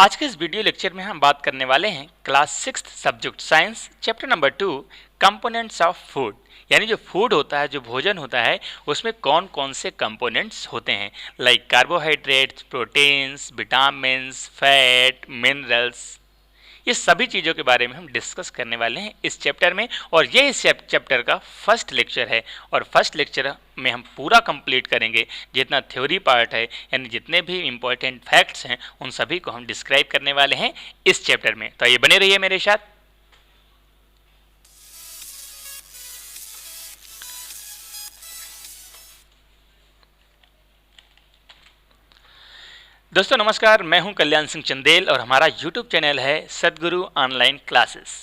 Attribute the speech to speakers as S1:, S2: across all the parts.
S1: आज के इस वीडियो लेक्चर में हम बात करने वाले हैं class 6 subject science chapter number 2 components of food. यानी जो फूड होता है, जो भोजन होता है, उसमें कौन कौन से कंपोनेंट्स होते हैं, like carbohydrates, proteins, vitamins, fat, minerals. ये सभी चीज़ों के बारे में हम डिस्कस करने वाले हैं इस चैप्टर में, और ये इस चैप्टर का फर्स्ट लेक्चर है। और फर्स्ट लेक्चर में हम पूरा कंप्लीट करेंगे, जितना थ्योरी पार्ट है यानी जितने भी इंपॉर्टेंट फैक्ट्स हैं उन सभी को हम डिस्क्राइब करने वाले हैं इस चैप्टर में। तो ये बने रहिए मेरे साथ। दोस्तों नमस्कार, मैं हूं कल्याण सिंह चंदेल और हमारा YouTube चैनल है सद्गुरु ऑनलाइन क्लासेस।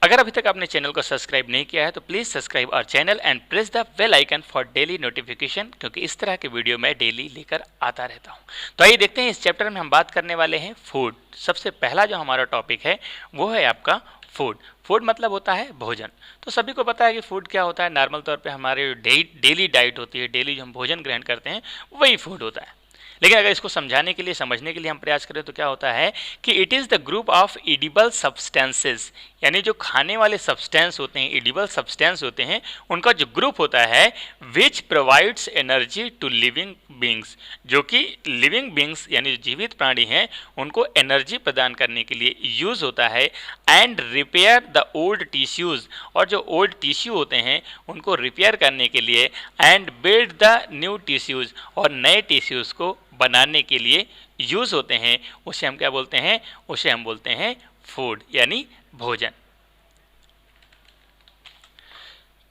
S1: अगर अभी तक आपने चैनल को सब्सक्राइब नहीं किया है तो please subscribe our channel and press the bell icon for daily notification, क्योंकि इस तरह के वीडियो मैं डेली लेकर आता रहता हूं। तो आइए देखते हैं, इस चैप्टर में हम बात करने वाले हैं फूड। सबसे पहला जो हमारा टॉपिक है वो है आपका फूड। फूड मतलब होता है भोजन। तो सभी को पता है कि फूड क्या होता है। नॉर्मल तौर पे हमारे डेली डाइट होती है, डेली जो हम भोजन ग्रहण करते हैं वही फूड होता है। लेकिन अगर इसको समझाने के लिए, समझने के लिए हम प्रयास करें तो क्या होता है कि it is the group of edible substances, यानी जो खाने वाले सब्सटेंस होते हैं, एडिबल सब्सटेंस होते हैं, उनका जो ग्रुप होता है which provides energy to living beings, जो कि लिविंग बींग्स यानी जीवित प्राणी हैं उनको एनर्जी प्रदान करने के लिए यूज़ होता है। And repair the old tissues, और जो ओल्ड टिश्यू होते हैं उनको रिपेयर करने के लिए, and build the new tissues, और नए टिश्यूज़ को बनाने के लिए यूज़ होते हैं। उसे हम क्या बोलते हैं? उसे हम बोलते हैं फूड यानी भोजन।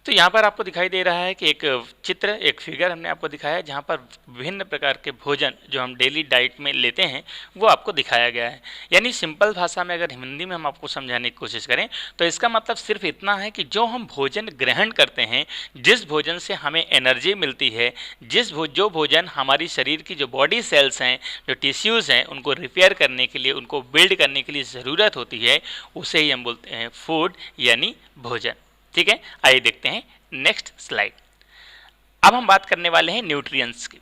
S1: तो यहाँ पर आपको दिखाई दे रहा है कि एक चित्र, एक फिगर हमने आपको दिखाया है जहाँ पर विभिन्न प्रकार के भोजन जो हम डेली डाइट में लेते हैं वो आपको दिखाया गया है। यानी सिंपल भाषा में अगर हिंदी में हम आपको समझाने की कोशिश करें तो इसका मतलब सिर्फ इतना है कि जो हम भोजन ग्रहण करते हैं, जिस भोजन से हमें एनर्जी मिलती है, जो भोजन हमारी शरीर की जो बॉडी सेल्स हैं, जो टिश्यूज़ हैं, उनको रिपेयर करने के लिए, उनको बिल्ड करने के लिए ज़रूरत होती है, उसे ही हम बोलते हैं फूड यानी भोजन। ठीक है, आइए देखते हैं नेक्स्ट स्लाइड। अब हम बात करने वाले हैं न्यूट्रिएंट्स की।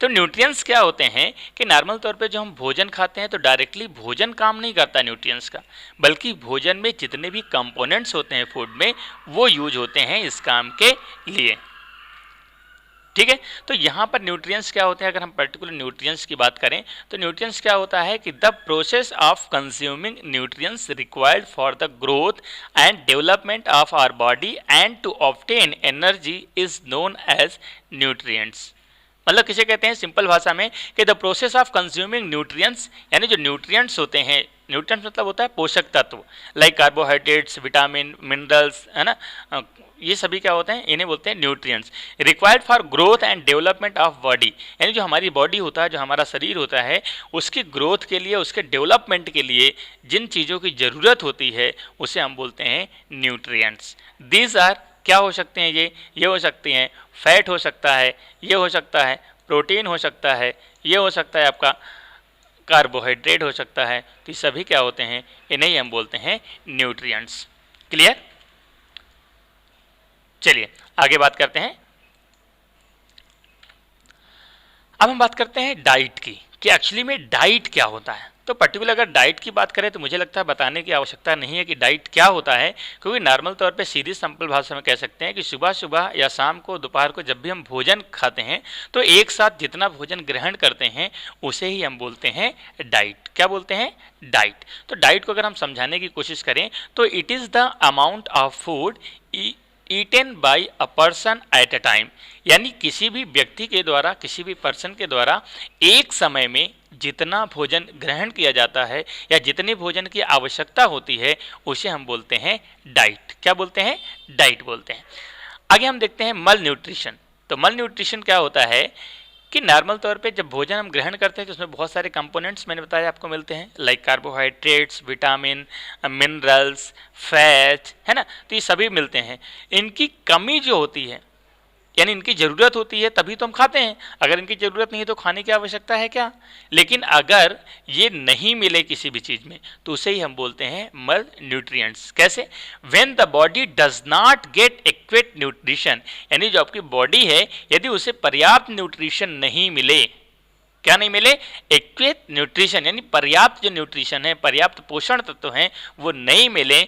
S1: तो न्यूट्रिएंट्स क्या होते हैं कि नॉर्मल तौर पे जो हम भोजन खाते हैं तो डायरेक्टली भोजन काम नहीं करता न्यूट्रिएंट्स का, बल्कि भोजन में जितने भी कंपोनेंट्स होते हैं फूड में वो यूज होते हैं इस काम के लिए। ठीक है, तो यहाँ पर न्यूट्रिएंट्स क्या होते हैं, अगर हम पर्टिकुलर न्यूट्रिएंट्स की बात करें तो न्यूट्रिएंट्स क्या होता है कि the process of consuming nutrients required for the growth and development of our body and to obtain energy is known as nutrients. मतलब किसे कहते हैं सिंपल भाषा में कि the process of consuming nutrients, यानी जो न्यूट्रिएंट्स होते हैं, न्यूट्रिएंट्स मतलब होता है पोषक तत्व, लाइक कार्बोहाइड्रेट्स, विटामिन, मिनरल्स, है ना, ये सभी क्या होते हैं, इन्हें बोलते हैं nutrients. Required for growth and development of body, यानी जो हमारी बॉडी होता है, जो हमारा शरीर होता है, उसकी ग्रोथ के लिए, उसके डेवलपमेंट के लिए जिन चीज़ों की ज़रूरत होती है उसे हम बोलते हैं न्यूट्रिएंट्स। दीज आर क्या हो सकते हैं? ये हो सकती हैं फैट हो सकता है, ये हो सकता है प्रोटीन हो सकता है, ये हो सकता है आपका कार्बोहाइड्रेट हो सकता है। तो ये सभी क्या होते हैं? इन्हें हम बोलते हैं न्यूट्रिएंट्स। क्लियर? चलिए आगे बात करते हैं। अब हम बात करते हैं डाइट की, कि एक्चुअली में डाइट क्या होता है। तो पर्टिकुलर अगर डाइट की बात करें तो मुझे लगता है बताने की आवश्यकता नहीं है कि डाइट क्या होता है, क्योंकि नॉर्मल तौर पे सीधी सिंपल भाषा में कह सकते हैं कि सुबह सुबह या शाम को, दोपहर को जब भी हम भोजन खाते हैं तो एक साथ जितना भोजन ग्रहण करते हैं उसे ही हम बोलते हैं डाइट। क्या बोलते हैं? डाइट। तो डाइट को अगर हम समझाने की कोशिश करें तो it is the amount of food eaten by a person at a time, यानी किसी भी व्यक्ति के द्वारा, किसी भी पर्सन के द्वारा एक समय में जितना भोजन ग्रहण किया जाता है या जितने भोजन की आवश्यकता होती है उसे हम बोलते हैं डाइट। क्या बोलते हैं? डाइट बोलते हैं। आगे हम देखते हैं मल न्यूट्रिशन। तो मल न्यूट्रिशन क्या होता है कि नॉर्मल तौर पे जब भोजन हम ग्रहण करते हैं तो उसमें बहुत सारे कंपोनेंट्स मैंने बताया आपको मिलते हैं, like carbohydrates, vitamin, minerals, fat, है ना। तो ये सभी मिलते हैं। इनकी कमी जो होती है, यानी इनकी ज़रूरत होती है तभी तो हम खाते हैं। अगर इनकी ज़रूरत नहीं है तो खाने की आवश्यकता है क्या? लेकिन अगर ये नहीं मिले किसी भी चीज़ में तो उसे ही हम बोलते हैं मल न्यूट्रिएंट्स। कैसे? When the body does not get adequate nutrition, यानी जो आपकी बॉडी है यदि उसे पर्याप्त न्यूट्रिशन नहीं मिले, क्या नहीं मिले? एक्वेट न्यूट्रिशन, यानी पर्याप्त जो न्यूट्रिशन है, पर्याप्त पोषण तत्व हैं वो नहीं मिले,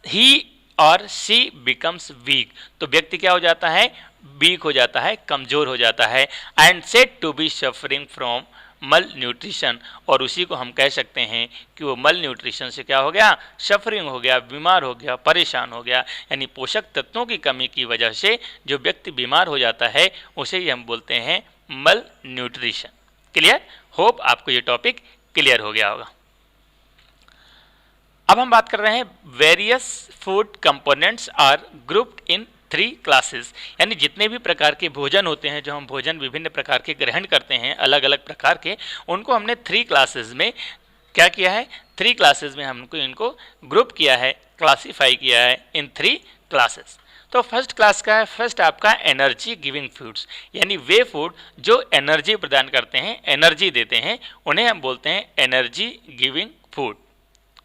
S1: ही और सी बिकम्स वीक, तो व्यक्ति क्या हो जाता है? वीक हो जाता है, कमजोर हो जाता है, and said to be suffering from malnutrition, और उसी को हम कह सकते हैं कि वो मल न्यूट्रिशन से क्या हो गया? सफरिंग हो गया, बीमार हो गया, परेशान हो गया। यानी पोषक तत्वों की कमी की वजह से जो व्यक्ति बीमार हो जाता है उसे ही हम बोलते हैं मल न्यूट्रिशन। क्लियर? होप आपको ये टॉपिक क्लियर हो गया होगा। अब हम बात कर रहे हैं various food components are grouped in 3 classes, यानी जितने भी प्रकार के भोजन होते हैं, जो हम भोजन विभिन्न प्रकार के ग्रहण करते हैं अलग अलग प्रकार के, उनको हमने 3 क्लासेस में क्या किया है? 3 क्लासेस में हमको इनको ग्रुप किया है, क्लासीफाई किया है इन 3 क्लासेस। तो फर्स्ट क्लास का है, फर्स्ट आपका एनर्जी गिविंग फूड्स, यानी वे फूड जो एनर्जी प्रदान करते हैं, एनर्जी देते हैं, उन्हें हम बोलते हैं एनर्जी गिविंग फूड।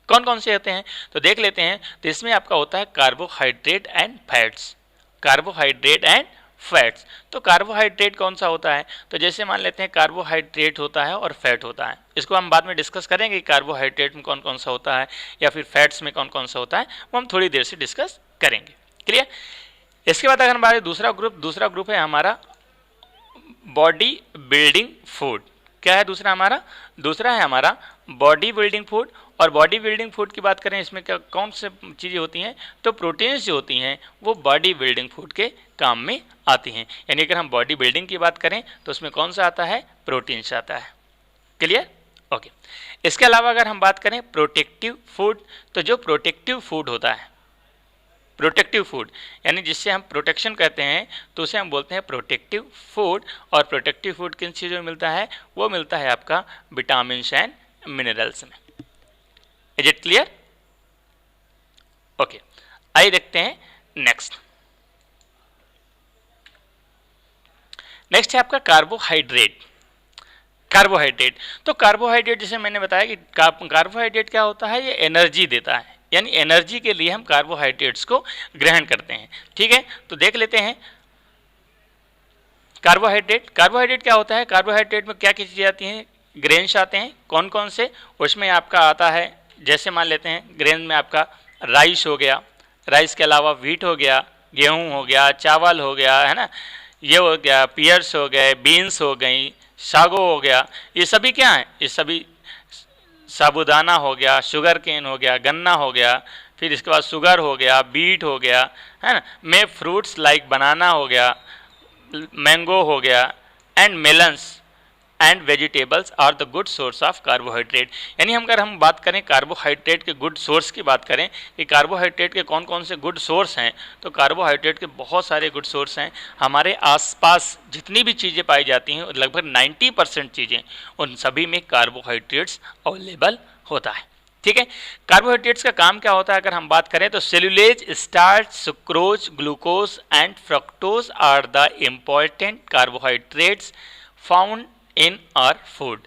S1: कौन कौन से होते हैं तो देख लेते हैं। तो इसमें आपका होता है carbohydrate and fats, carbohydrate and fats. तो कार्बोहाइड्रेट कौन सा होता है? तो जैसे मान लेते हैं कार्बोहाइड्रेट होता है और फैट होता है, इसको हम बाद में डिस्कस करेंगे कार्बोहाइड्रेट में कौन कौन सा होता है या फिर फैट्स में कौन कौन सा होता है, वो हम थोड़ी देर से डिस्कस करेंगे। क्लियर? इसके बाद अगर हमारे दूसरा ग्रुप है हमारा बॉडी बिल्डिंग फूड। क्या है दूसरा हमारा? दूसरा है हमारा बॉडी बिल्डिंग फूड। और बॉडी बिल्डिंग फूड की बात करें, इसमें क्या कौन से चीज़ें होती हैं? तो प्रोटीन्स जो होती हैं वो बॉडी बिल्डिंग फूड के काम में आती हैं। यानी अगर हम बॉडी बिल्डिंग की बात करें तो उसमें कौन सा आता है? प्रोटीन्स आता है। क्लियर? ओके। इसके अलावा अगर हम बात करें प्रोटेक्टिव फूड, तो जो प्रोटेक्टिव फूड होता है, प्रोटेक्टिव फूड यानी जिससे हम प्रोटेक्शन कहते हैं, तो उसे हम बोलते हैं प्रोटेक्टिव फूड। और प्रोटेक्टिव फूड किन चीज़ों में मिलता है? वो मिलता है आपका विटामिन एंड मिनरल्स में। Is it clear? ओके, आइए देखते हैं नेक्स्ट। नेक्स्ट है आपका कार्बोहाइड्रेट। कार्बोहाइड्रेट, तो कार्बोहाइड्रेट जैसे मैंने बताया कि कार्बोहाइड्रेट क्या होता है? ये एनर्जी देता है, यानी एनर्जी के लिए हम कार्बोहाइड्रेट्स को ग्रहण करते हैं। ठीक है, तो देख लेते हैं कार्बोहाइड्रेट। कार्बोहाइड्रेट क्या होता है? कार्बोहाइड्रेट में क्या क्या चीज़ें आती हैं? ग्रेन्स आते हैं। कौन कौन से? उसमें आपका आता है, जैसे मान लेते हैं ग्रेन में आपका राइस हो गया, राइस के अलावा व्हीट हो गया, गेहूं हो गया, चावल हो गया, है ना, ये हो गया, पियर्स हो गए, बीन्स हो गई, सागो हो गया, ये सभी क्या है? ये सभी साबूदाना हो गया, शुगर केन हो गया, गन्ना हो गया, फिर इसके बाद शुगर हो गया, बीट हो गया, है ना, में फ्रूट्स लाइक बनाना हो गया, मैंगो हो गया, and melons and vegetables are the good source of carbohydrate. यानी हम अगर हम बात करें कार्बोहाइड्रेट के गुड सोर्स की बात करें कि कार्बोहाइड्रेट के कौन कौन से गुड सोर्स हैं, तो कार्बोहाइड्रेट के बहुत सारे गुड सोर्स हैं। हमारे आसपास जितनी भी चीज़ें पाई जाती हैं, लगभग 90% चीज़ें, उन सभी में कार्बोहाइड्रेट्स अवेलेबल होता है। ठीक है, कार्बोहाइड्रेट्स का काम क्या होता है अगर हम बात करें तो cellulose, starch, sucrose, glucose and fructose are the important carbohydrates found in our food.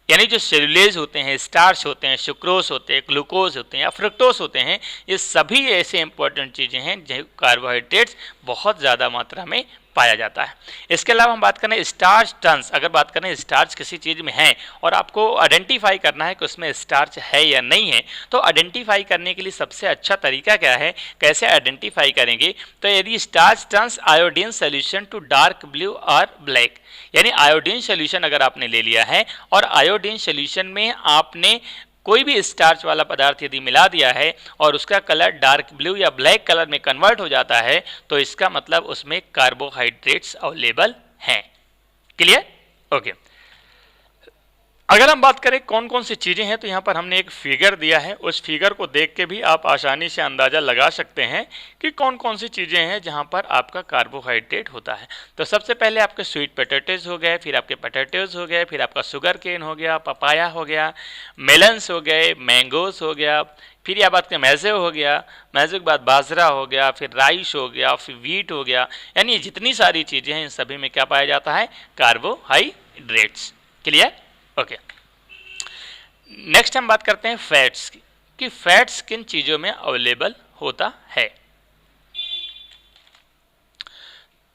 S1: यानी जो सेल्यूलेज होते हैं, स्टार्च होते हैं, सुक्रोज होते हैं, ग्लूकोज होते हैं या फ्रक्टोज होते हैं, ये सभी ऐसे इंपॉर्टेंट चीज़ें हैं जो कार्बोहाइड्रेट्स बहुत ज़्यादा मात्रा में पाया जाता है। इसके अलावा हम बात करें स्टार्च टन्स, अगर बात करें स्टार्च किसी चीज़ में है और आपको आइडेंटिफाई करना है कि उसमें स्टार्च है या नहीं है, तो आइडेंटिफाई करने के लिए सबसे अच्छा तरीका क्या है, कैसे आइडेंटिफाई करेंगे? तो यदि starch turns iodine solution to dark blue और ब्लैक, यानी आयोडीन सोल्यूशन अगर आपने ले लिया है और आयोडीन सोल्यूशन में आपने कोई भी स्टार्च वाला पदार्थ यदि मिला दिया है और उसका कलर डार्क ब्लू या ब्लैक कलर में कन्वर्ट हो जाता है, तो इसका मतलब उसमें कार्बोहाइड्रेट्स अवेलेबल हैं। क्लियर? ओके। अगर हम बात करें कौन कौन सी चीज़ें हैं, तो यहाँ पर हमने एक फिगर दिया है, उस फिगर को देख के भी आप आसानी से अंदाज़ा लगा सकते हैं कि कौन कौन सी चीज़ें हैं जहाँ पर आपका कार्बोहाइड्रेट होता है। तो सबसे पहले आपके स्वीट पोटैटोज हो गए, फिर आपके पोटैटोज हो गए, फिर आपका शुगर केन हो गया, पपाया हो गया, मेलन्स हो गए, मैंगोस हो गया, फिर यह बात के मैज़ो हो गया, मैज़ो के बाद बाजरा हो गया, फिर राइस हो गया, फिर व्हीट हो गया। यानी जितनी सारी चीज़ें हैं इन सभी में क्या पाया जाता है? कार्बोहाइड्रेट्स। क्लियर? ओके। नेक्स्ट हम बात करते हैं फैट्स की, कि फैट्स किन चीज़ों में अवेलेबल होता है।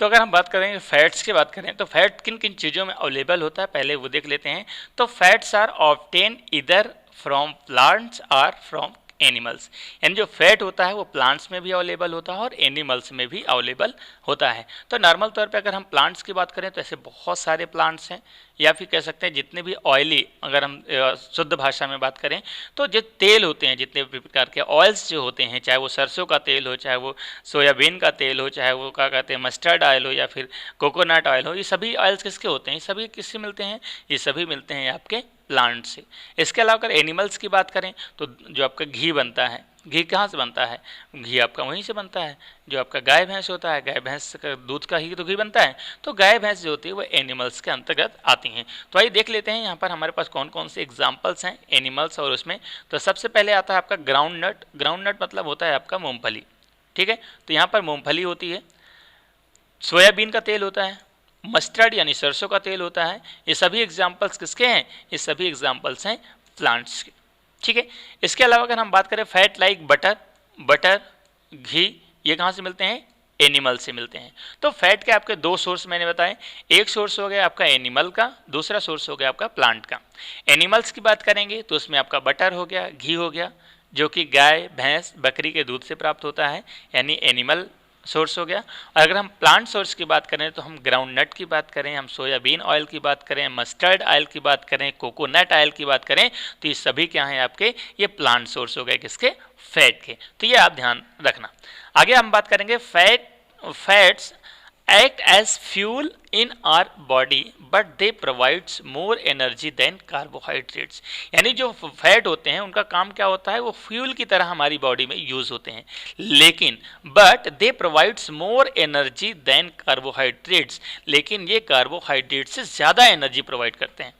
S1: तो अगर हम बात करें फैट्स की बात करें तो फैट किन किन चीज़ों में अवेलेबल होता है पहले वो देख लेते हैं। तो फैट्स आर ऑब्टेन इधर फ्रॉम प्लांट्स और फ्रॉम एनिमल्स, यानी जो फैट होता है वो प्लांट्स में भी अवेलेबल होता है और एनिमल्स में भी अवेलेबल होता है। तो नॉर्मल तौर पे अगर हम प्लांट्स की बात करें तो ऐसे बहुत सारे प्लांट्स हैं, या फिर कह सकते हैं जितने भी ऑयली, अगर हम शुद्ध भाषा में बात करें तो जो तेल होते हैं, जितने भी प्रकार के ऑयल्स जो होते हैं, चाहे वो सरसों का तेल हो, चाहे वो सोयाबीन का तेल हो, चाहे वो क्या कहते हैं मस्टर्ड ऑयल हो, या फिर कोकोनट ऑयल हो, ये सभी ऑयल्स किसके होते हैं, ये सभी किससे मिलते हैं, ये सभी मिलते हैं आपके प्लांट से। इसके अलावा अगर एनिमल्स की बात करें तो जो आपका घी बनता है, घी कहाँ से बनता है, घी आपका वहीं से बनता है, जो आपका गाय भैंस होता है, गाय भैंस का दूध का ही तो घी बनता है। तो गाय भैंस जो होती है वो एनिमल्स के अंतर्गत आती हैं। तो आइए देख लेते हैं यहाँ पर हमारे पास कौन कौन से एग्जाम्पल्स हैं एनिमल्स और उसमें। तो सबसे पहले आता है आपका ग्राउंड नट। ग्राउंड नट मतलब होता है आपका मूँगफली, ठीक है। तो यहाँ पर मूँगफली होती है, सोयाबीन का तेल होता है, मस्टर्ड यानी सरसों का तेल होता है। ये सभी एग्जाम्पल्स किसके हैं, ये सभी एग्जाम्पल्स हैं प्लांट्स के, ठीक है। इसके अलावा अगर हम बात करें फैट लाइक बटर, घी, ये कहाँ से मिलते हैं, एनिमल से मिलते हैं। तो फैट के आपके दो सोर्स मैंने बताए, एक सोर्स हो गया आपका एनिमल का, दूसरा सोर्स हो गया आपका प्लांट का। एनिमल्स की बात करेंगे तो उसमें आपका बटर हो गया, घी हो गया, जो कि गाय भैंस बकरी के दूध से प्राप्त होता है, यानी एनिमल सोर्स हो गया। और अगर हम प्लांट सोर्स की बात करें तो हम ग्राउंड नट की बात करें, हम सोयाबीन ऑयल की बात करें, मस्टर्ड ऑयल की बात करें, कोकोनट ऑयल की बात करें, तो ये सभी क्या हैं आपके, ये प्लांट सोर्स हो गए किसके, फैट के। तो ये आप ध्यान रखना। आगे हम बात करेंगे fats act as fuel in our body but they provides more energy than carbohydrates, यानी जो फैट होते हैं उनका काम क्या होता है, वो फ्यूल की तरह हमारी बॉडी में यूज होते हैं, लेकिन but they provides more energy than carbohydrates, लेकिन ये कार्बोहाइड्रेट से ज़्यादा एनर्जी प्रोवाइड करते हैं।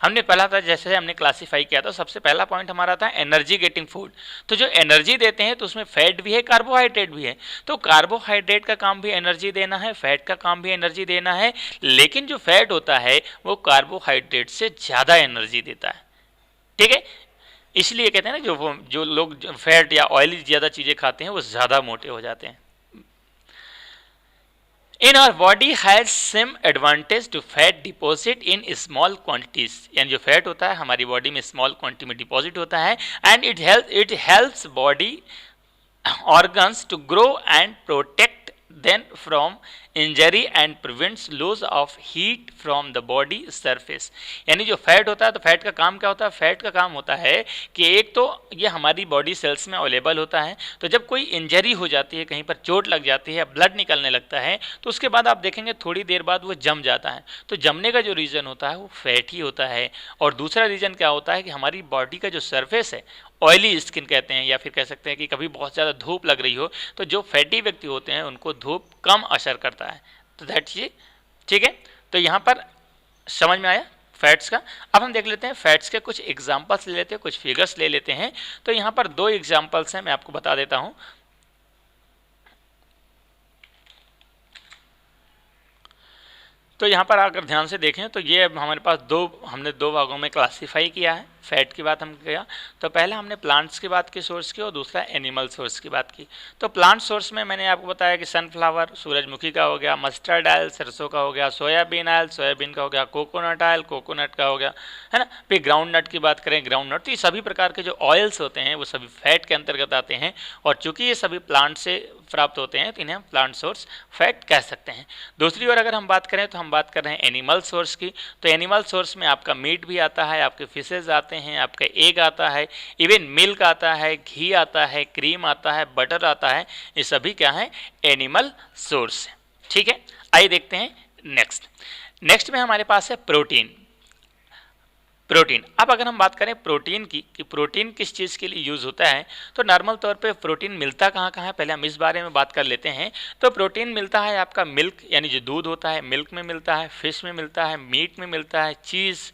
S1: हमने पहला था, जैसे हमने क्लासीफाई किया था, सबसे पहला पॉइंट हमारा था एनर्जी गेटिंग फूड। तो जो एनर्जी देते हैं तो उसमें फैट भी है, कार्बोहाइड्रेट भी है। तो कार्बोहाइड्रेट का काम भी एनर्जी देना है, फैट का काम भी एनर्जी देना है, लेकिन जो फैट होता है वो कार्बोहाइड्रेट से ज़्यादा एनर्जी देता है, ठीक है। इसलिए कहते हैं ना, जो लोग फैट या ऑयली ज़्यादा चीज़ें खाते हैं वो ज़्यादा मोटे हो जाते हैं। In our body has some advantage to fat deposit in small quantities, यानी जो फैट होता है हमारी बॉडी में स्मॉल क्वांटिटी में डिपॉजिट होता है, and it helps body organs to grow and protect them from injury and prevents loss of heat from the body surface, यानी जो फैट होता है तो फैट का काम क्या होता है, फैट का काम होता है कि एक तो ये हमारी बॉडी सेल्स में अवेलेबल होता है, तो जब कोई इंजरी हो जाती है, कहीं पर चोट लग जाती है, ब्लड निकलने लगता है, तो उसके बाद आप देखेंगे थोड़ी देर बाद वो जम जाता है। तो जमने का जो रीज़न होता है वो फैट ही होता है। और दूसरा रीज़न क्या होता है कि हमारी बॉडी का जो सरफेस है, ऑयली स्किन कहते हैं, या फिर कह सकते हैं कि कभी बहुत ज़्यादा धूप लग रही हो तो जो फैटी व्यक्ति होते हैं उनको धूप कम असर करता है। तो दैट ये ठीक है। तो यहाँ पर समझ में आया फैट्स का। अब हम देख लेते हैं फैट्स के कुछ एग्जांपल्स ले लेते हैं, कुछ फिगर्स ले लेते हैं। तो यहाँ पर दो एग्जांपल्स हैं, मैं आपको बता देता हूँ। तो यहाँ पर अगर ध्यान से देखें तो ये हमारे पास हमने दो भागों में क्लासीफाई किया है। फैट की बात हम किया तो पहले हमने प्लांट्स की बात की सोर्स की, और दूसरा एनिमल सोर्स की बात की। तो प्लांट सोर्स में मैंने आपको बताया कि सनफ्लावर सूरजमुखी का हो गया, मस्टर्ड ऑयल सरसों का हो गया, सोयाबीन ऑयल सोयाबीन का हो गया, कोकोनट ऑयल कोकोनट का हो गया, है ना। फिर ग्राउंड नट की बात करें, ग्राउंड नट। तो ये सभी प्रकार के जो ऑयल्स होते हैं वो सभी फैट के अंतर्गत आते हैं, और चूंकि ये सभी प्लांट से प्राप्त होते हैं तो इन्हें हम प्लांट सोर्स फैट कह सकते हैं। दूसरी ओर अगर हम बात करें तो हम बात कर रहे हैं एनिमल सोर्स की। तो एनिमल सोर्स में आपका मीट भी आता है, आपके फिशेज आते हैं, आपका एग आता है, इवन मिल्क आता है, घी आता है, क्रीम आता है, बटर आता है। ये सभी क्या है, एनिमल सोर्स है, ठीक है। आइए देखते हैं नेक्स्ट में हमारे पास है प्रोटीन। अब अगर हम बात करें प्रोटीन की कि प्रोटीन किस चीज़ के लिए यूज़ होता है, तो नॉर्मल तौर पे प्रोटीन मिलता कहाँ है, पहले हम इस बारे में बात कर लेते हैं। तो प्रोटीन मिलता है आपका मिल्क, यानी जो दूध होता है मिल्क में मिलता है, फिश में मिलता है, मीट में मिलता है, cheese,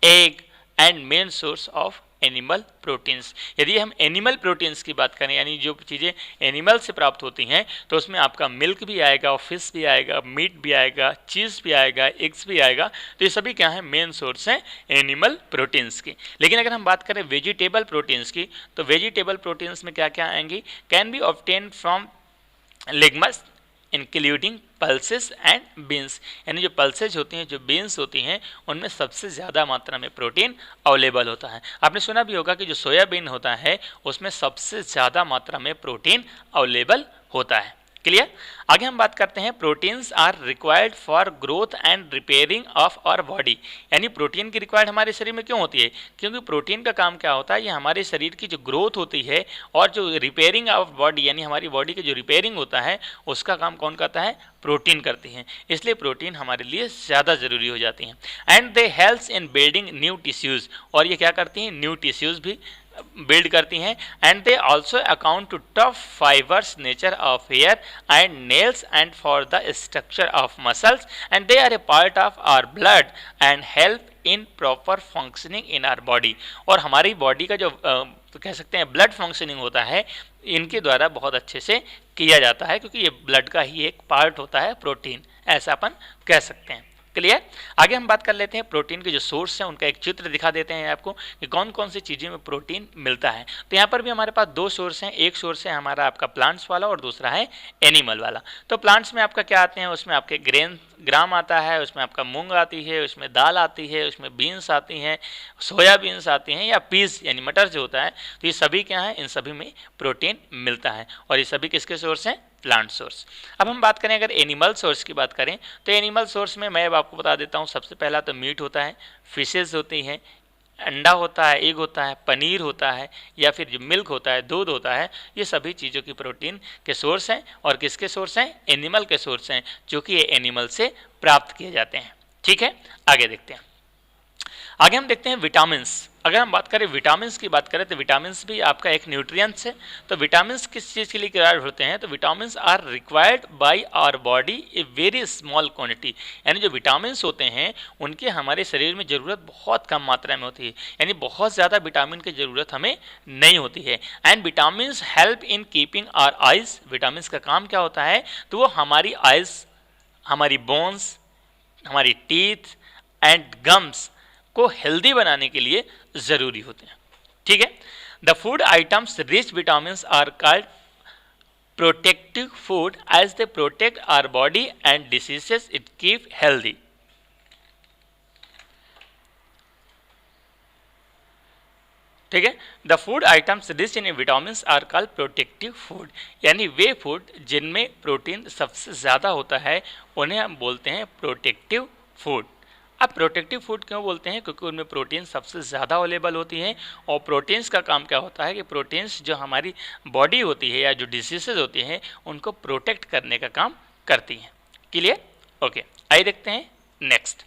S1: egg and main source of animal proteins. यदि हम एनिमल प्रोटीन्स की बात करें, यानी जो चीज़ें एनिमल से प्राप्त होती हैं, तो उसमें आपका मिल्क भी आएगा, फिश भी आएगा, मीट भी आएगा, चीज़ भी आएगा, एग्स भी आएगा। तो ये सभी क्या है, मेन सोर्स हैं एनिमल प्रोटीन्स की। लेकिन अगर हम बात करें वेजिटेबल प्रोटीन्स की, तो वेजिटेबल प्रोटीन्स में क्या क्या आएंगी, can be obtain from legumes, including pulses and beans, यानी जो पल्सेज होती हैं, जो बीन्स होती हैं, उनमें सबसे ज़्यादा मात्रा में प्रोटीन अवेलेबल होता है। आपने सुना भी होगा कि जो सोयाबीन होता है उसमें सबसे ज़्यादा मात्रा में प्रोटीन अवेलेबल होता है। क्लियर। आगे हम बात करते हैं proteins are required for growth and repairing of our body, यानी प्रोटीन की रिक्वायर्ड हमारे शरीर में क्यों होती है? क्योंकि प्रोटीन का काम क्या होता है, ये हमारे शरीर की जो ग्रोथ होती है और जो रिपेयरिंग ऑफ बॉडी, यानी हमारी बॉडी की जो रिपेयरिंग होता है उसका काम कौन करता है? प्रोटीन करती हैं। इसलिए प्रोटीन हमारे लिए ज़्यादा ज़रूरी हो जाती हैं। And they helps in building new tissues, और ये क्या करती हैं? न्यू टिश्यूज़ भी बिल्ड करती हैं। And they also account to tough fibres nature of hair and nails and for the structure of muscles and they are a part of our blood and help in proper functioning in our body, और हमारी body का जो कह सकते हैं blood functioning होता है इनके द्वारा बहुत अच्छे से किया जाता है, क्योंकि ये ब्लड का ही एक पार्ट होता है प्रोटीन, ऐसा अपन कह सकते हैं। क्लियर। आगे हम बात कर लेते हैं प्रोटीन के जो सोर्स हैं उनका एक चित्र दिखा देते हैं आपको कि कौन कौन सी चीज़ें में प्रोटीन मिलता है। तो यहाँ पर भी हमारे पास दो सोर्स हैं, एक सोर्स है हमारा आपका प्लांट्स वाला और दूसरा है एनिमल वाला। तो प्लांट्स में आपका क्या आते हैं? उसमें आपके ग्राम आता है, उसमें आपका मूंग आती है, उसमें दाल आती है, उसमें बीन्स आती हैं, सोयाबीन्स आती हैं, या पीस यानी मटर जो होता है। तो ये सभी क्या है? इन सभी में प्रोटीन मिलता है, और ये सभी किसके सोर्स हैं? Plant source. अब हम बात करें अगर एनिमल सोर्स की बात करें तो एनिमल सोर्स में मैं अब आपको बता देता हूँ। सबसे पहला तो मीट होता है, फिशेज होती हैं, अंडा होता है, एग होता है, पनीर होता है, या फिर जो मिल्क होता है, दूध होता है। ये सभी चीज़ों की प्रोटीन के सोर्स हैं, और किसके सोर्स हैं? एनिमल के सोर्स हैं, जो कि ये एनिमल से प्राप्त किए जाते हैं। ठीक है, आगे देखते हैं। आगे हम देखते हैं विटामिन्स। अगर हम बात करें विटामिन्स की बात करें तो विटामिन्स भी आपका एक न्यूट्रिएंट्स है। तो विटामिन्स किस चीज़ के लिए रिक्वायर्ड होते हैं? तो vitamins are required by our body a very small quantity, यानी जो विटामिन्स होते हैं उनकी हमारे शरीर में ज़रूरत बहुत कम मात्रा में होती है, यानी बहुत ज़्यादा विटामिन की ज़रूरत हमें नहीं होती है। And vitamins help in keeping our eyes, vitamins का काम क्या होता है? तो वो हमारी आइज, हमारी बोन्स, हमारी टीथ एंड गम्स को हेल्दी बनाने के लिए ज़रूरी होते हैं। ठीक है। The food items rich vitamins are called protective food as they protect our body and diseases it keep healthy. ठीक है। The food items rich in vitamins are called protective food, यानी वे फूड जिनमें प्रोटीन सबसे ज़्यादा होता है उन्हें हम बोलते हैं प्रोटेक्टिव फूड। अब प्रोटेक्टिव फूड क्यों बोलते हैं? क्योंकि उनमें प्रोटीन सबसे ज़्यादा अवेलेबल होती हैं, और प्रोटीन्स का काम क्या होता है कि प्रोटीन्स जो हमारी बॉडी होती है या जो डिसीजेज होती हैं उनको प्रोटेक्ट करने का काम करती हैं। क्लियर। ओके, आइए देखते हैं नेक्स्ट।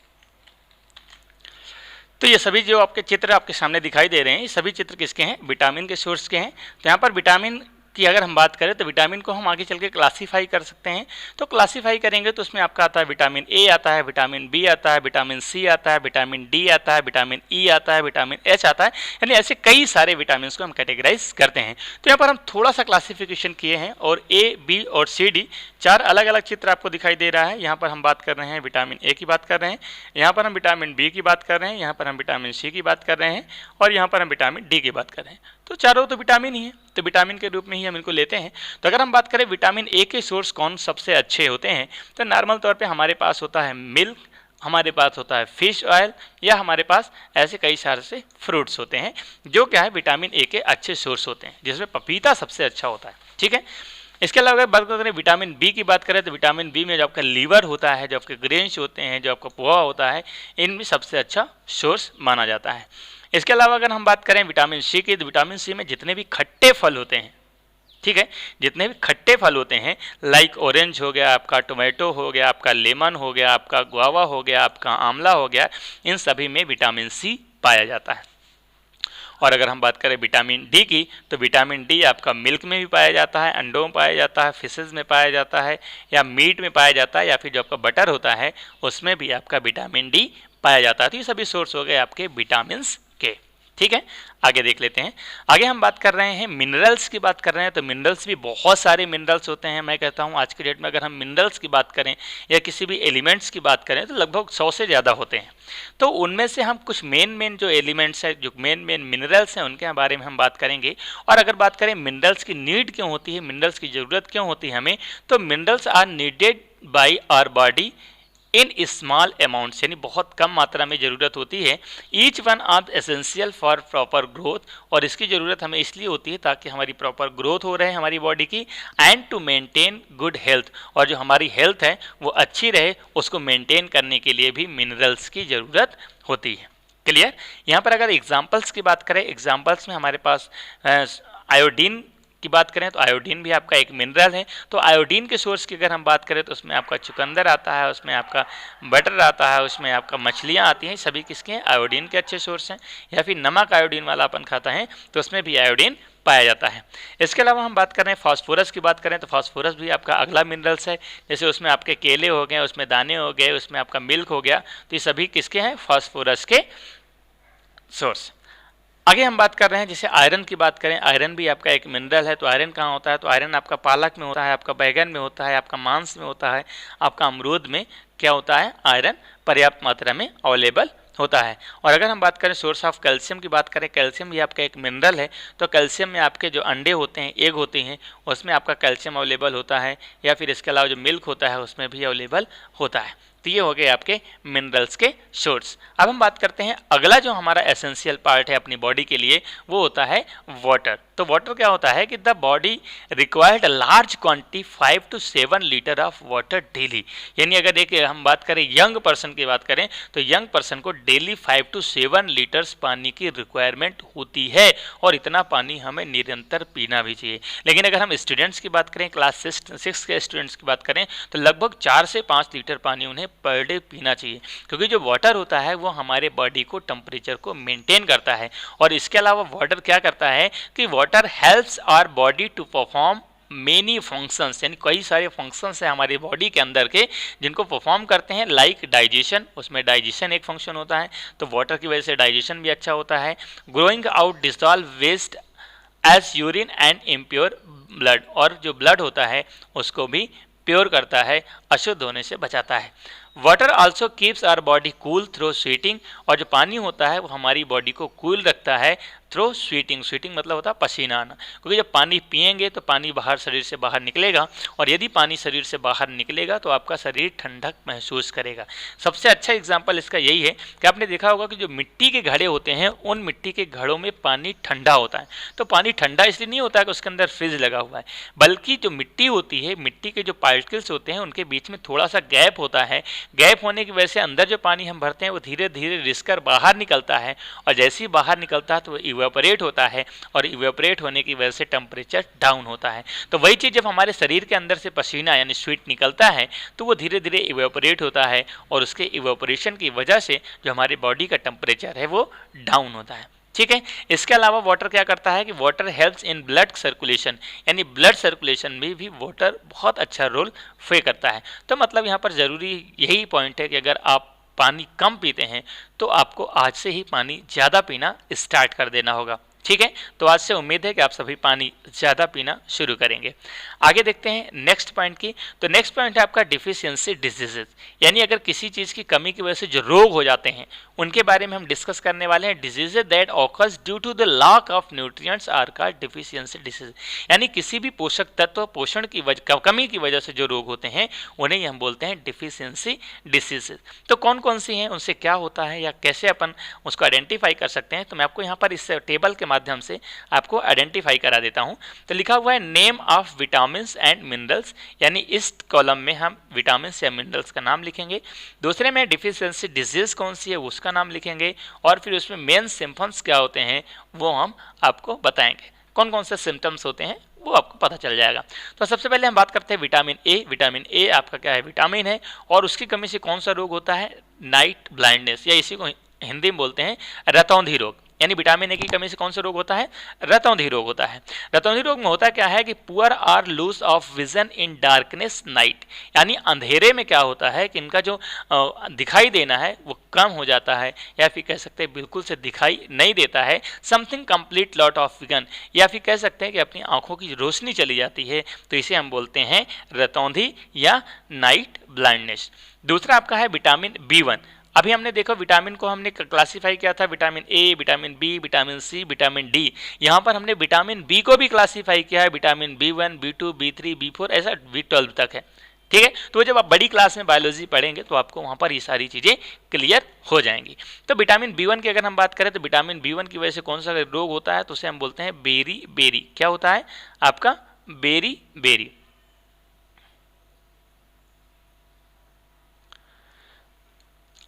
S1: तो ये सभी जो आपके चित्र आपके सामने दिखाई दे रहे हैं, ये सभी चित्र किसके हैं? विटामिन के सोर्स के हैं। तो यहाँ पर विटामिन की अगर हम बात करें तो विटामिन को हम आगे चल के क्लासीफाई कर सकते हैं। तो क्लासीफाई करेंगे तो उसमें आपका आता है विटामिन ए आता है, विटामिन बी आता है, विटामिन सी आता है, विटामिन डी आता है, विटामिन ई आता है, विटामिन एच आता है, यानी ऐसे कई सारे विटामिन को हम कैटेगराइज करते हैं। तो यहाँ पर हम थोड़ा सा क्लासिफिकेशन किए हैं, और ए, बी और सी, डी चार अलग अलग चित्र आपको दिखाई दे रहा है। यहाँ पर हम बात कर रहे हैं विटामिन ए की बात कर रहे हैं, यहाँ पर हम विटामिन बी की बात कर रहे हैं, यहाँ पर हम विटामिन सी की बात कर रहे हैं, और यहाँ पर हम विटामिन डी की बात कर रहे हैं। तो चारों तो विटामिन ही है, तो विटामिन के रूप में ही हम इनको लेते हैं। तो अगर हम बात करें विटामिन ए के सोर्स कौन सबसे अच्छे होते हैं, तो नॉर्मल तौर पे हमारे पास होता है मिल्क, हमारे पास होता है फिश ऑयल, या हमारे पास ऐसे कई सारे से फ्रूट्स होते हैं जो क्या है विटामिन ए के अच्छे सोर्स होते हैं, जिसमें पपीता सबसे अच्छा होता है। ठीक है। इसके अलावा अगर बात करें विटामिन बी की बात करें तो विटामिन बी में जो आपका लीवर होता है, जो आपके ग्रेन्स होते हैं, जो आपका पोहा होता है, इनमें सबसे अच्छा सोर्स माना जाता है। इसके अलावा अगर हम बात करें विटामिन सी की, तो विटामिन सी में जितने भी खट्टे फल होते हैं, ठीक है, जितने भी खट्टे फल होते हैं, लाइक ऑरेंज हो गया, आपका टोमेटो हो गया, आपका लेमन हो गया, आपका गुआवा हो गया, आपका आंवला हो गया, इन सभी में विटामिन सी पाया जाता है। और अगर हम बात करें विटामिन डी की, तो विटामिन डी आपका मिल्क में भी पाया जाता है, अंडों में पाया जाता है, फिशेज में पाया जाता है, या मीट में पाया जाता है, या फिर जो आपका बटर होता है उसमें भी आपका विटामिन डी पाया जाता है। तो ये सभी सोर्स हो गए आपके विटामिन्स के। ठीक है, आगे देख लेते हैं। आगे हम बात कर रहे हैं मिनरल्स की बात कर रहे हैं। तो मिनरल्स भी बहुत सारे मिनरल्स होते हैं। मैं कहता हूँ आज की डेट में अगर हम मिनरल्स की बात करें या किसी भी एलिमेंट्स की बात करें तो लगभग 100 से ज़्यादा होते हैं। तो उनमें से हम कुछ मेन जो एलिमेंट्स हैं, जो मेन मिनरल्स हैं, उनके बारे में हम बात करेंगे। और अगर बात करें मिनरल्स की नीड क्यों होती है, मिनरल्स की ज़रूरत क्यों होती है हमें, तो minerals are needed by our body in small amounts, यानी बहुत कम मात्रा में ज़रूरत होती है। Each one are essential for proper growth, और इसकी ज़रूरत हमें इसलिए होती है ताकि हमारी प्रॉपर ग्रोथ हो रहे हमारी बॉडी की, and to maintain good health, और जो हमारी हेल्थ है वो अच्छी रहे, उसको मेंटेन करने के लिए भी मिनरल्स की ज़रूरत होती है। क्लियर। यहाँ पर अगर एग्जाम्पल्स की बात करें, एग्जाम्पल्स में हमारे पास आयोडीन की बात करें तो आयोडीन भी आपका एक मिनरल है। तो आयोडीन के सोर्स की अगर हम बात करें तो उसमें आपका चुकंदर आता है, उसमें आपका बटर आता है, उसमें आपका मछलियाँ आती हैं, सभी किसके हैं, आयोडीन के अच्छे सोर्स हैं। या फिर नमक आयोडीन वाला अपन खाता है तो उसमें भी आयोडीन पाया जाता है। इसके अलावा हम बात कर रहे हैं फास्फोरस की बात करें तो फास्फोरस भी आपका अगला मिनरल्स है। जैसे उसमें आपके केले हो गए, उसमें दाने हो गए, उसमें आपका मिल्क हो गया, तो ये सभी किसके हैं, फास्फोरस के सोर्स। आगे हम बात कर रहे हैं, जैसे आयरन की बात करें, आयरन भी आपका एक मिनरल है। तो आयरन कहाँ होता है, तो आयरन आपका पालक में होता है, आपका बैगन में होता है, आपका मांस में होता है, आपका अमरूद में क्या होता है, आयरन पर्याप्त मात्रा में अवेलेबल होता है। और अगर हम बात करें सोर्स ऑफ कैल्शियम की बात करें, कैल्शियम भी आपका एक मिनरल है। तो कैल्शियम में आपके जो अंडे होते हैं, एग होते हैं, उसमें आपका कैल्शियम अवेलेबल होता है, या फिर इसके अलावा जो मिल्क होता है उसमें भी अवेलेबल होता है। तो ये हो गए आपके मिनरल्स के सोर्स। अब हम बात करते हैं अगला जो हमारा एसेंशियल पार्ट है अपनी बॉडी के लिए, वो होता है वाटर। तो वाटर क्या होता है कि the body required large quantity 5 to 7 litre of water daily. यानी अगर एक हम बात करें यंग पर्सन की बात करें तो यंग पर्सन को डेली 5 to 7 लीटर्स पानी की रिक्वायरमेंट होती है, और इतना पानी हमें निरंतर पीना भी चाहिए। लेकिन अगर हम स्टूडेंट्स की बात करें, क्लास 6 के स्टूडेंट्स की बात करें, तो लगभग 4 से 5 लीटर पानी उन्हें पर डे पीना चाहिए, क्योंकि जो वाटर होता है वो हमारे बॉडी को टेम्परेचर को मेंटेन करता है। और इसके अलावा वाटर क्या करता है कि water helps our body to perform many functions, यानी कई सारे फंक्शंस है हमारी बॉडी के अंदर के जिनको परफॉर्म करते हैं, लाइक डाइजेशन, उसमें डाइजेशन एक फंक्शन होता है, तो वाटर की वजह से डाइजेशन भी अच्छा होता है। Growing out dissolve waste as urine and impure blood, और जो ब्लड होता है उसको भी प्योर करता है, अशुद्ध होने से बचाता है। Water also keeps our body cool through sweating, और जो पानी होता है वो हमारी बॉडी को कूल रखता है थ्रू स्वीटिंग। स्वीटिंग मतलब होता है पसीना आना, क्योंकि जब पानी पिएंगे तो पानी बाहर शरीर से बाहर निकलेगा, और यदि पानी शरीर से बाहर निकलेगा तो आपका शरीर ठंडक महसूस करेगा। सबसे अच्छा एग्जाम्पल इसका यही है कि आपने देखा होगा कि जो मिट्टी के घड़े होते हैं उन मिट्टी के घड़ों में पानी ठंडा होता है। तो पानी ठंडा इसलिए नहीं होता है कि उसके अंदर फ्रिज लगा हुआ है, बल्कि जो मिट्टी होती है, मिट्टी के जो पार्टिकल्स होते हैं उनके बीच में थोड़ा सा गैप होता है। गैप होने की वजह से अंदर जो पानी हम भरते हैं वो धीरे धीरे रिसकर बाहर निकलता है, और जैसे ही बाहर निकलता है तो वो इवेपोरेट होता है, और इवेपोरेट होने की वजह से टेम्परेचर डाउन होता है। तो वही चीज़ जब हमारे शरीर के अंदर से पसीना यानी स्वीट निकलता है तो वो धीरे धीरे इवेपोरेट होता है, और उसके इवेपोरेशन की वजह से जो हमारी बॉडी का टेम्परेचर है वो डाउन होता है। ठीक है। इसके अलावा वाटर क्या करता है कि water helps in blood circulation, यानी ब्लड सर्कुलेशन में भी वाटर बहुत अच्छा रोल प्ले करता है। तो मतलब यहाँ पर ज़रूरी यही पॉइंट है कि अगर आप पानी कम पीते हैं तो आपको आज से ही पानी ज़्यादा पीना स्टार्ट कर देना होगा। ठीक है। तो आज से उम्मीद है कि आप सभी पानी ज़्यादा पीना शुरू करेंगे। आगे देखते हैं नेक्स्ट पॉइंट की। तो नेक्स्ट पॉइंट है आपका डिफिशियंसी डिजीजेज, यानी अगर किसी चीज़ की कमी की वजह से जो रोग हो जाते हैं उनके बारे में हम डिस्कस करने वाले हैं। Diseases that occurs due to the lack of nutrients are called deficiency disease, यानी किसी भी पोषक तत्व पोषण की कमी की वजह से जो रोग होते हैं उन्हें हम बोलते हैं डिफिशियंसी डिसीजेज। तो कौन कौन सी हैं, उनसे क्या होता है या कैसे अपन उसको आइडेंटिफाई कर सकते हैं, तो मैं आपको यहाँ पर इस टेबल के माध्यम से आपको आइडेंटिफाई करा देता हूँ। तो लिखा हुआ है name of vitamin and minerals, यानी इस कॉलम में हम विटामिन या मिनरल्स का नाम लिखेंगे। दूसरे में डिफिशियंसी डिजीज कौन सी है उसका नाम लिखेंगे, और फिर उसमें मेन सिम्पटम्स क्या होते हैं वो हम आपको बताएंगे। कौन कौन से सिम्टम्स होते हैं वो आपको पता चल जाएगा। तो सबसे पहले हम बात करते हैं विटामिन ए। विटामिन ए आपका क्या है, विटामिन है, और उसकी कमी से कौन सा रोग होता है, नाइट ब्लाइंडनेस, या इसी को हिंदी में बोलते हैं रतौंधी रोग। यानी विटामिन ए की कमी से कौन सा रोग होता है? रतौंधी रोग होता है। रतौंधी रोग में होता क्या है कि poor or loss of vision in darkness night, यानी अंधेरे में क्या होता है कि इनका जो दिखाई देना है वो कम हो जाता है, या फिर कह सकते हैं बिल्कुल से दिखाई नहीं देता है, something complete lot of vision, या फिर कह सकते हैं कि अपनी आंखों की रोशनी चली जाती है, तो इसे हम बोलते हैं रतौंधी या नाइट ब्लाइंडनेस। दूसरा आपका है विटामिन B1। अभी हमने देखो विटामिन को हमने क्लासिफाई किया था vitamin A, vitamin B, vitamin C, vitamin D. यहाँ पर हमने विटामिन बी को भी क्लासिफाई किया है, vitamin B1, B2, B3, B4 ऐसा B12 तक है। ठीक है, तो जब आप बड़ी क्लास में बायोलॉजी पढ़ेंगे तो आपको वहाँ पर ये सारी चीज़ें क्लियर हो जाएंगी। तो विटामिन B1 की अगर हम बात करें तो विटामिन B1 की वजह से कौन सा रोग होता है, तो उसे हम बोलते हैं बेरी बेरी। क्या होता है आपका? Beriberi.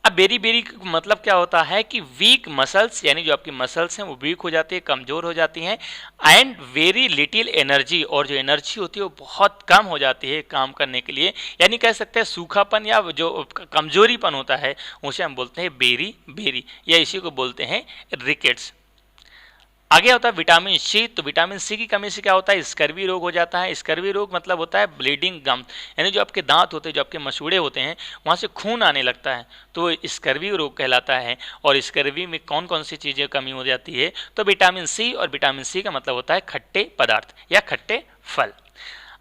S1: अब बेरी बेरी मतलब क्या होता है कि वीक मसल्स, यानी जो आपकी मसल्स हैं वो वीक हो जाती है, कमज़ोर हो जाती हैं, एंड वेरी लिटिल एनर्जी, और जो एनर्जी होती है वो बहुत कम हो जाती है काम करने के लिए, यानी कह सकते हैं सूखापन या जो कमजोरीपन होता है उसे हम बोलते हैं बेरी बेरी, या इसी को बोलते हैं रिकेट्स। आगे होता है विटामिन सी। तो विटामिन सी की कमी से क्या होता है? स्कर्वी रोग हो जाता है। स्कर्वी रोग मतलब होता है ब्लीडिंग गम, यानी जो आपके दांत होते हैं, जो आपके मसूड़े होते हैं, वहाँ से खून आने लगता है, तो स्कर्वी रोग कहलाता है। और स्कर्वी में कौन कौन सी चीज़ें कमी हो जाती है? तो विटामिन सी, और विटामिन सी का मतलब होता है खट्टे पदार्थ या खट्टे फल।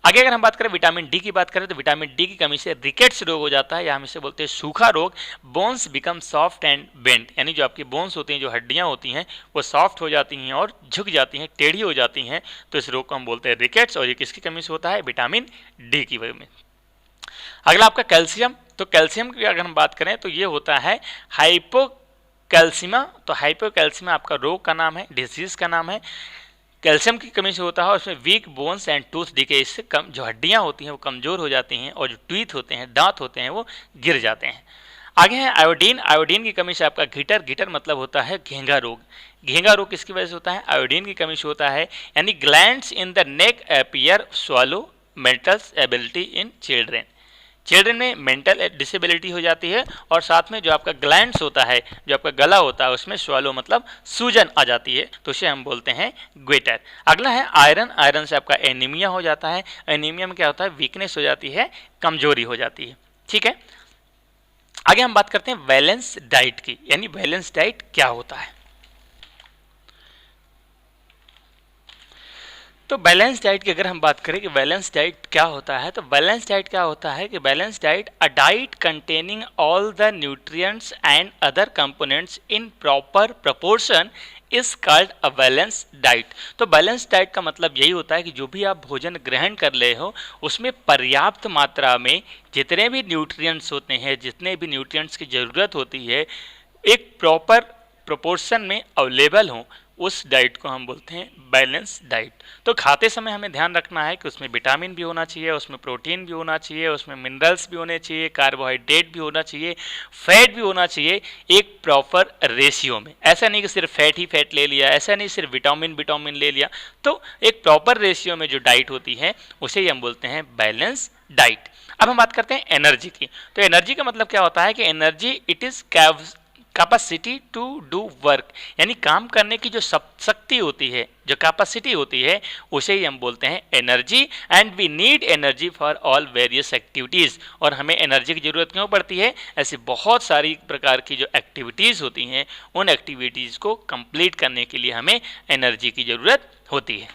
S1: आगे अगर हम बात करें विटामिन डी की बात करें तो विटामिन डी की कमी से रिकेट्स रोग हो जाता है, या हम इसे बोलते हैं सूखा रोग। Bones become soft and bent, यानी जो आपकी बोन्स होती हैं, जो हड्डियां होती हैं, वो सॉफ्ट हो जाती हैं और झुक जाती हैं, टेढ़ी हो जाती हैं, तो इस रोग को हम बोलते हैं रिकेट्स, और ये किसकी कमी से होता है? विटामिन डी की वजह में। अगला आपका कैल्शियम। तो कैल्शियम की अगर हम बात करें तो ये होता है हाइपोकैल्सीमा। तो हाइपोकैल्सीमा आपका रोग का नाम है, डिजीज का नाम है। कैल्शियम की कमी से होता है, और उसमें weak bones and tooth decay, इससे कम जो हड्डियां होती हैं वो कमज़ोर हो जाती हैं, और जो टीथ होते हैं, दांत होते हैं, वो गिर जाते हैं। आगे है आयोडीन। आयोडीन की कमी से आपका गिटर। गिटर मतलब होता है घेंगा रोग। घेंगा रोग किसकी वजह से होता है? आयोडीन की कमी से होता है, यानी glands in the neck appear swallow mental ability in children. Children में मेंटल डिसेबिलिटी हो जाती है, और साथ में जो आपका ग्लैंड्स होता है, जो आपका गला होता है, उसमें स्वॉलो मतलब सूजन आ जाती है, तो उसे हम बोलते हैं ग्वेटर। अगला है आयरन। आयरन से आपका एनीमिया हो जाता है। एनीमिया में क्या होता है? वीकनेस हो जाती है, कमजोरी हो जाती है। ठीक है, आगे हम बात करते हैं बैलेंस डाइट की, यानी बैलेंस डाइट क्या होता है। तो बैलेंस डाइट की अगर हम बात करें कि बैलेंस डाइट क्या होता है, तो बैलेंस डाइट क्या होता है कि balance diet a diet containing all the nutrients and other components in proper proportion is called a balance diet. तो बैलेंस डाइट का मतलब यही होता है कि जो भी आप भोजन ग्रहण कर रहे हो उसमें पर्याप्त मात्रा में जितने भी न्यूट्रिएंट्स होते हैं, जितने भी न्यूट्रिएंट्स की ज़रूरत होती है, एक प्रॉपर प्रोपोर्शन में अवेलेबल हों, उस डाइट को हम बोलते हैं बैलेंस डाइट। तो खाते समय हमें ध्यान रखना है कि उसमें विटामिन भी होना चाहिए, उसमें प्रोटीन भी होना चाहिए, उसमें मिनरल्स भी होने चाहिए, कार्बोहाइड्रेट भी होना चाहिए, फैट भी होना चाहिए, एक प्रॉपर रेशियो में। ऐसा नहीं कि सिर्फ फैट ही फैट ले लिया, ऐसा नहीं सिर्फ विटामिन ले लिया। तो एक प्रॉपर रेशियो में जो डाइट होती है उसे ही हम बोलते हैं बैलेंस डाइट। अब हम बात करते हैं एनर्जी की। तो एनर्जी का मतलब क्या होता है कि energy it is capacity to do work, यानी काम करने की जो शक्ति होती है, जो कैपेसिटी होती है, उसे ही हम बोलते हैं energy. And we need energy for all various activities. और हमें एनर्जी की ज़रूरत क्यों पड़ती है? ऐसी बहुत सारी प्रकार की जो एक्टिविटीज़ होती हैं, उन एक्टिविटीज़ को कंप्लीट करने के लिए हमें एनर्जी की ज़रूरत होती है।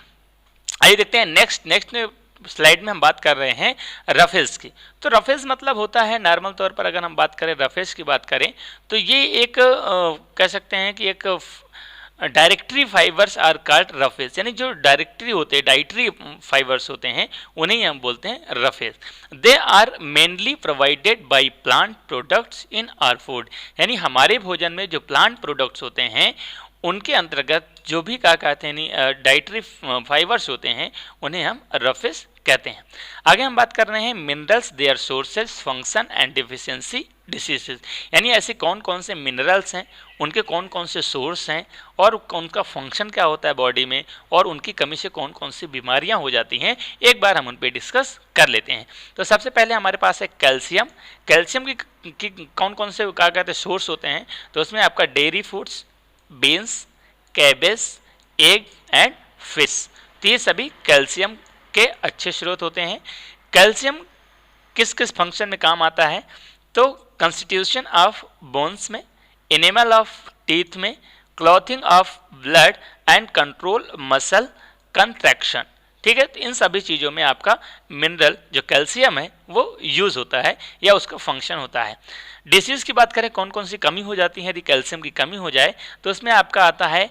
S1: आइए देखते हैं नेक्स्ट स्लाइड में हम बात कर रहे हैं रफेज की। तो रफेज मतलब होता है, नॉर्मल तौर पर अगर हम बात करें रफेज की बात करें तो ये एक कह सकते हैं कि एक डायरेक्टरी फाइबर्स आर कॉल्ड रफेज, यानी जो डायरेक्टरी होते हैं, डाइटरी फाइबर्स होते हैं, उन्हें हम बोलते हैं roughage. They are mainly provided by plant products in our food, यानी हमारे भोजन में जो प्लांट प्रोडक्ट्स होते हैं उनके अंतर्गत जो भी क्या कहते हैं डाइटरी फाइबर्स होते हैं, उन्हें हम रफेज कहते हैं। आगे हम बात कर रहे हैं minerals, their sources, function and deficiency diseases, यानी ऐसे कौन कौन से मिनरल्स हैं, उनके कौन कौन से सोर्स हैं, और उनका फंक्शन क्या होता है बॉडी में, और उनकी कमी से कौन कौन सी बीमारियां हो जाती हैं, एक बार हम उन पर डिस्कस कर लेते हैं। तो सबसे पहले हमारे पास है कैल्शियम। कैल्शियम की कौन कौन से क्या कहते हैं सोर्स होते हैं, तो उसमें आपका dairy foods, beans, cabbage, egg and fish. तो ये सभी कैल्शियम के अच्छे स्रोत होते हैं। कैल्शियम किस किस फंक्शन में काम आता है? तो कंस्टिट्यूशन ऑफ बोन्स में, एनिमल ऑफ टीथ में, clothing of blood and control muscle contraction. ठीक है, तो इन सभी चीज़ों में आपका मिनरल जो कैल्शियम है वो यूज़ होता है या उसका फंक्शन होता है। डिसीज़ की बात करें, कौन कौन सी कमी हो जाती है यदि कैल्शियम की कमी हो जाए, तो उसमें आपका आता है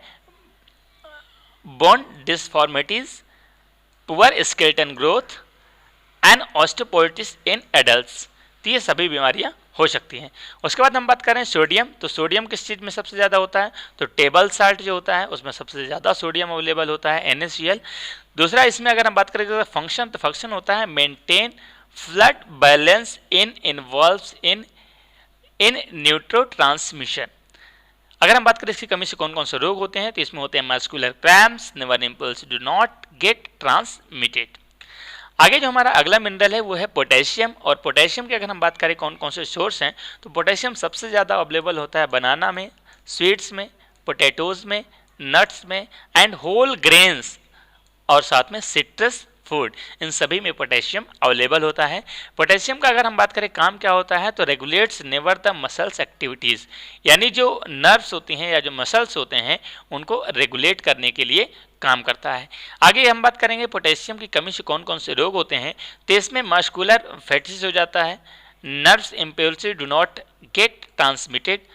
S1: bone deformities, poor skeleton growth and osteoporosis in adults. तो ये सभी बीमारियां हो सकती हैं। उसके बाद हम बात करें सोडियम, तो सोडियम किस चीज़ में सबसे ज़्यादा होता है? तो टेबल साल्ट जो होता है उसमें सबसे ज़्यादा सोडियम अवेलेबल होता है, NaCl। दूसरा इसमें अगर हम बात करें फंक्शन, तो फंक्शन होता है मेंटेन फ्लड बैलेंस इन इन्वॉल्व्स इन न्यूरोट्रांसमिशन। अगर हम बात करें इसकी कमी से कौन कौन से रोग होते हैं, तो इसमें होते हैं muscular cramps, never impulse do not get transmitted. आगे जो हमारा अगला मिनरल है वो है पोटेशियम, और पोटेशियम की अगर हम बात करें कौन कौन से सोर्स हैं, तो पोटेशियम सबसे ज़्यादा अवेलेबल होता है बनाना में, स्वीट्स में, पोटैटोज़ में, नट्स में एंड होल ग्रेन्स, और साथ में सिट्रस फूड, इन सभी में पोटेशियम अवेलेबल होता है। पोटेशियम का अगर हम बात करें काम क्या होता है, तो regulates never the muscles activities, यानी जो नर्व्स होती हैं या जो मसल्स होते हैं उनको रेगुलेट करने के लिए काम करता है। आगे हम बात करेंगे पोटेशियम की कमी से कौन कौन से रोग होते हैं, तो इसमें मस्कुलर फैटिस हो जाता है, nerves impurity do not get transmitted.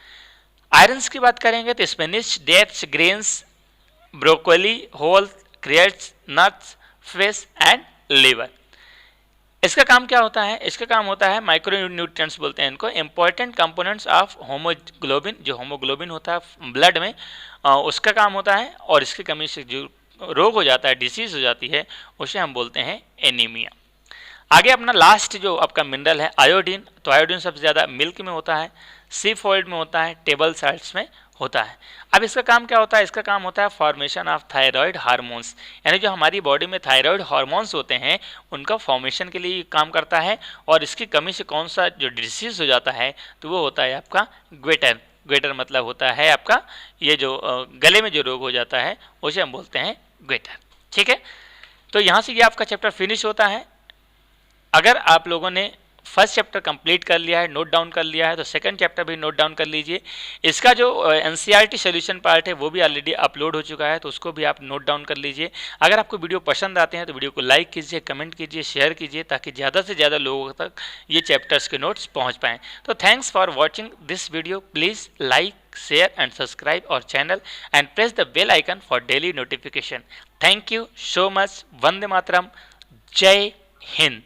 S1: Irons की बात करेंगे तो spinach, dates, grains, broccoli, whole, crates, nuts, fish and liver. इसका काम क्या होता है? इसका काम होता है माइक्रो न्यूट्रिएंट्स बोलते हैं इनको, इंपॉर्टेंट कंपोनेंट्स ऑफ होमोग्लोबिन, जो होमोग्लोबिन होता है ब्लड में, उसका काम होता है। और इसकी कमी से जो रोग हो जाता है, डिसीज हो जाती है, उसे हम बोलते हैं एनीमिया। आगे अपना लास्ट जो आपका मिनरल है आयोडीन, तो आयोडीन सबसे ज़्यादा मिल्क में होता है, सी फॉल्ट में होता है, टेबल साल्ट्स में होता है। अब इसका काम क्या होता है? इसका काम होता है फॉर्मेशन ऑफ थायराइड हार्मोन्स, यानी जो हमारी बॉडी में थायराइड हार्मोन्स होते हैं उनका फॉर्मेशन के लिए काम करता है। और इसकी कमी से कौन सा जो डिसीज हो जाता है, तो वो होता है आपका ग्वेटर। ग्वेटर मतलब होता है आपका ये जो गले में जो रोग हो जाता है उसे हम बोलते हैं ग्वेटर। ठीक है, तो यहाँ से ये आपका चैप्टर फिनिश होता है। अगर आप लोगों ने फर्स्ट चैप्टर कंप्लीट कर लिया है, नोट डाउन कर लिया है, तो सेकंड चैप्टर भी नोट डाउन कर लीजिए। इसका जो NCERT सोल्यूशन पार्ट है वो भी ऑलरेडी अपलोड हो चुका है, तो उसको भी आप नोट डाउन कर लीजिए। अगर आपको वीडियो पसंद आते हैं तो वीडियो को लाइक कीजिए, कमेंट कीजिए, शेयर कीजिए, ताकि ज़्यादा से ज़्यादा लोगों तक ये चैप्टर्स के नोट्स पहुँच पाएँ। तो thanks for watching this video. Please like, share and subscribe our channel and press the bell icon for daily notification. Thank you so much. Vande Mataram. जय हिंद।